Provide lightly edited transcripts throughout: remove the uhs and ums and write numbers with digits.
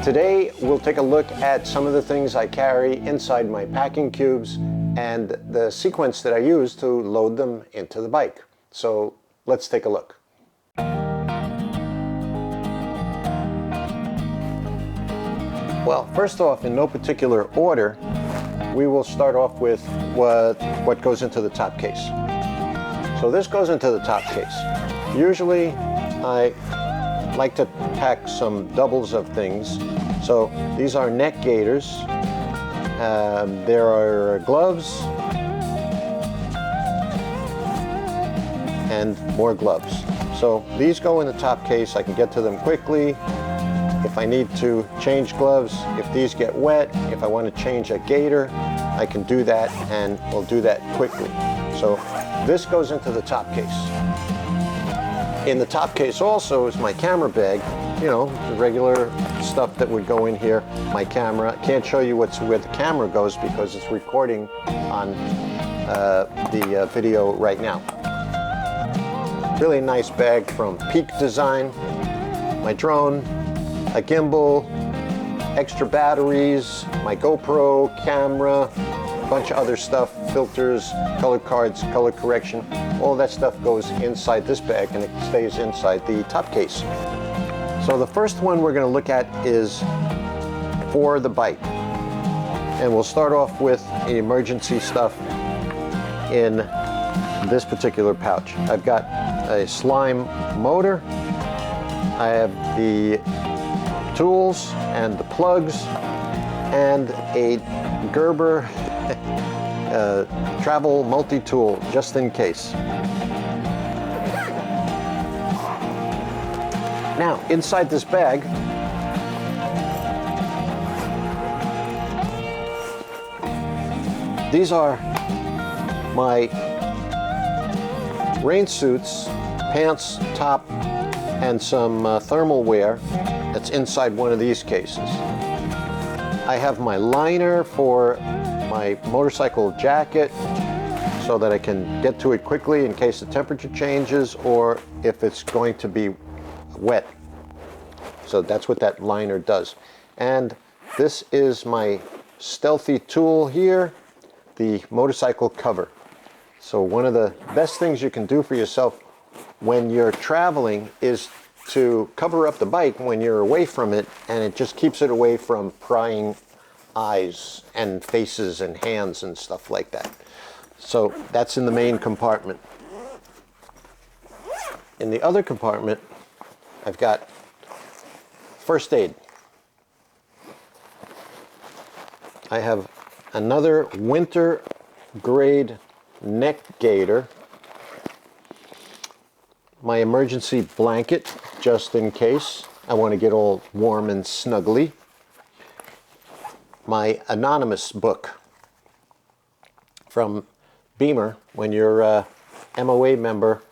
Today we'll take a look at some of the things I carry inside my packing cubes and the sequence that I use to load them into the bike. So let's take a look. Well, first off, in no particular order, we will start off with what goes into the top case. So this goes into the top case. Usually I like to pack some doubles of things. So these are neck gaiters. There are gloves and more gloves. So these go in the top case. I can get to them quickly. If I need to change gloves, if these get wet, if I want to change a gaiter, I can do that, and we'll do that quickly. So this goes into the top case. In the top case also is my camera bag, you know, the regular stuff that would go in here. My camera, can't show you where the camera goes because it's recording on the video right now. Really nice bag from Peak Design. My drone, a gimbal, extra batteries, my GoPro camera, a bunch of other stuff, filters, color cards, color correction. All that stuff goes inside this bag and it stays inside the top case. So the first one we're going to look at is for the bike. And we'll start off with emergency stuff in this particular pouch. I've got a slime motor. I have the tools and the plugs and a Gerber travel multi-tool just in case. Now inside this bag these are my rain suits, pants, top, and some thermal wear that's inside one of these cases. I have my liner for my motorcycle jacket so that I can get to it quickly in case the temperature changes or if it's going to be wet. So that's what that liner does. And this is my stealthy tool here, the motorcycle cover. So one of the best things you can do for yourself when you're traveling is to cover up the bike when you're away from it, and it just keeps it away from prying eyes and faces and hands and stuff like that. So that's in the main compartment. In the other compartment, I've got first aid. I have another winter grade neck gaiter, my emergency blanket just in case I want to get all warm and snuggly, my anonymous book from Beamer. When you're a MOA member,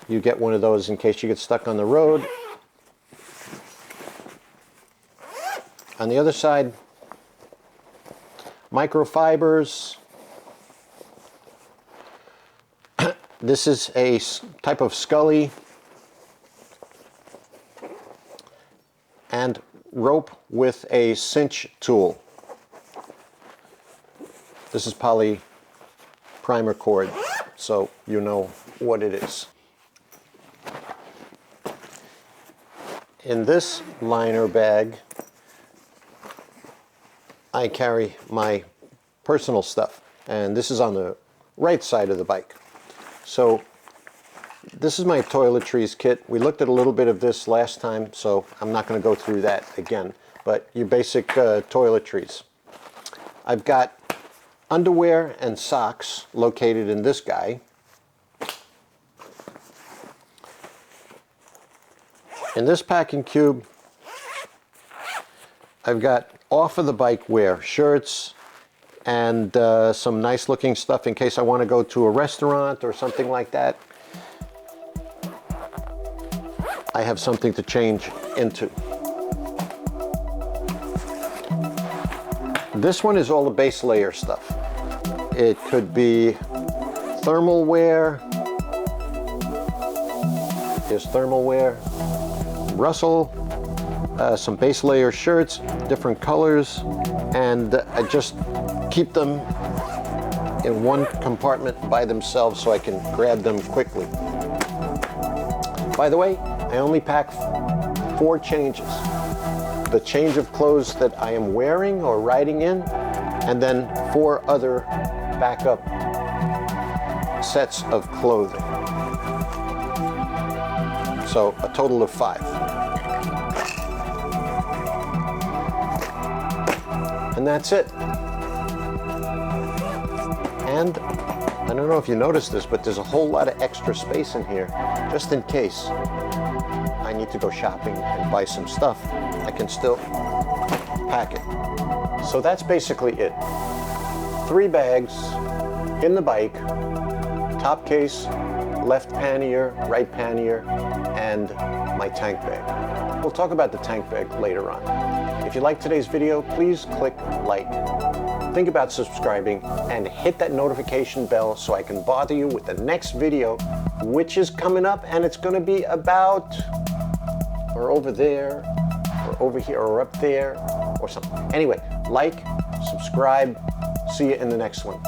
you get one of those in case you get stuck on the road. On the other side, microfibers. This is a type of scully and rope with a cinch tool. This is poly primer cord, so you know what it is. In this liner bag, I carry my personal stuff, and this is on the right side of the bike. So this is my Toiletries kit. We looked at a little bit of this last time, so I'm not going to go through that again, but your basic toiletries. I've got underwear and socks located in this guy. In this packing cube, I've got off of the bike wear, shirts, and some nice looking stuff in case I want to go to a restaurant or something like that. I have something to change into. This one is all the base layer stuff. It could be thermal wear. There's thermal wear. Russell, some base layer shirts, different colors, and I just keep them in one compartment by themselves so I can grab them quickly. By the way, I only pack 4 changes. The change of clothes that I am wearing or riding in, and then 4 other backup sets of clothing. So a total of 5. And that's it. And I don't know if you noticed this, but there's a whole lot of extra space in here, just in case I need to go shopping and buy some stuff. I can still pack it. So that's basically it. 3 bags in the bike, top case, left pannier, right pannier, and my tank bag. We'll talk about the tank bag later on. If you like today's video, please click like. Think about subscribing and hit that notification bell so I can bother you with the next video, which is coming up, and it's going to be about, or over there, or over here, or up there, or something. Anyway, like, subscribe, see you in the next one.